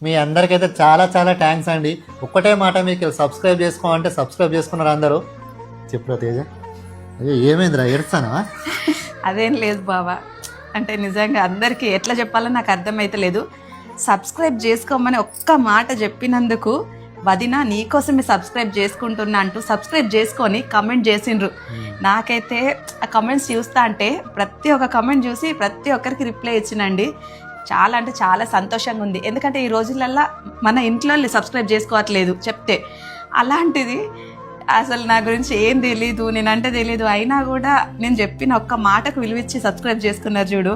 మీ అందరికైతే చాలా చాలా థ్యాంక్స్ అండి. ఒక్కటే మాట, మీకు సబ్స్క్రైబ్ చేసుకోమంటే సబ్స్క్రైబ్ చేసుకున్నారు అందరూ. చెప్పురా తేజ, అయ్యో ఏమైందిరా ఏడుస్తానా? అదేం లేదు బావా, అంటే నిజంగా అందరికీ ఎట్లా చెప్పాలో నాకు అర్థమైతే లేదు. సబ్స్క్రైబ్ చేసుకోమని ఒక్క మాట చెప్పినందుకు వదిన నీకోసమే సబ్స్క్రైబ్ చేసుకుంటున్నా అంటూ సబ్స్క్రైబ్ చేసుకొని కమెంట్ చేసిండ్రు. నాకైతే ఆ కమెంట్స్ చూస్తా అంటే ప్రతి ఒక్క కమెంట్ చూసి ప్రతి ఒక్కరికి రిప్లై ఇచ్చినండి. చాలా అంటే చాలా సంతోషంగా ఉంది. ఎందుకంటే ఈ రోజులల్లో మన ఇంట్లో సబ్స్క్రైబ్ చేసుకోవట్లేదు చెప్తే. అలాంటిది అసలు నా గురించి ఏం తెలీదు, నేనంటే తెలీదు, అయినా కూడా నేను చెప్పిన ఒక్క మాటకు విలువిచ్చి సబ్స్క్రైబ్ చేసుకున్నారు చూడు.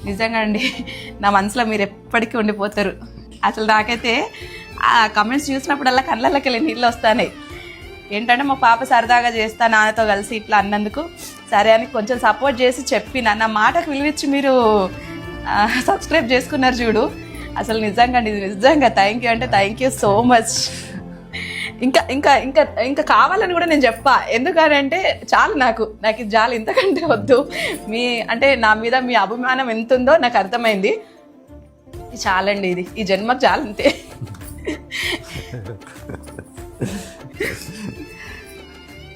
నిజంగా అండి, నా మనసులో మీరు ఎప్పటికీ ఉండిపోతారు. అసలు నాకైతే ఆ కమెంట్స్ చూసినప్పుడల్లా కళ్ళకి వెళ్ళి నీళ్ళు వస్తాయి. ఏంటంటే మా పాప సరదాగా చేస్తా నాన్నతో కలిసి ఇట్లా అన్నందుకు సరే అని కొంచెం సపోర్ట్ చేసి చెప్పిన నా మాటకు విలువిచ్చి మీరు సబ్స్క్రైబ్ చేసుకున్నారు చూడు. అసలు నిజంగా నిజంగా థ్యాంక్ యూ అంటే థ్యాంక్ యూ సో మచ్. ఇంకా ఇంకా ఇంకా ఇంకా కావాలని కూడా నేను చెప్పా. ఎందుకనంటే చాలు, నాకు ఇది చాలు, ఇంతకంటే వద్దు. మీ అంటే నా మీద మీ అభిమానం ఎంత ఉందో నాకు అర్థమైంది. చాలండి, ఇది ఈ జన్మకు చాలు, అంతే.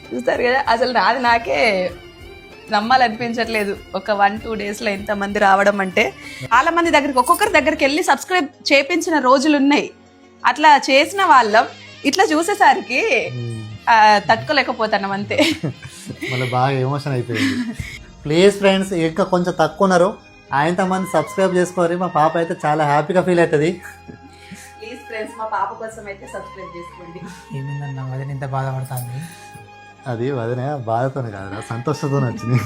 చూస్తారు కదా, అసలు నాకే నమ్మాలనిపించట్లేదు. ఒక 1-2 డేస్లో ఎంతమంది రావడం అంటే. చాలా మంది దగ్గరికి ఒక్కొక్కరి దగ్గరికి వెళ్ళి సబ్స్క్రైబ్ చేయించిన రోజులు ఉన్నాయి. అట్లా చేసిన వాళ్ళం ఇట్లా చూసేసరికి తట్టుకోలేకపోతున్నాం, అంతే. మళ్ళీ బాగా ఎమోషన్ అయిపోయింది. ప్లీజ్ ఫ్రెండ్స్, ఇంకా కొంచెం తక్కువ ఉన్నారు, ఆయనతో మంది సబ్స్క్రైబ్ చేసుకోవాలి. మా పాప అయితే చాలా హ్యాపీగా ఫీల్ అవుతుంది. ప్లీజ్ ఫ్రెండ్స్, మా పాప కోసం అయితే సబ్స్క్రైబ్ చేసుకోండి. ఏమైందన్నా వదిన ఇంత బాధపడుతుంది? అది వదిన బాధతోనే కాదురా, సంతోషంతో వచ్చింది.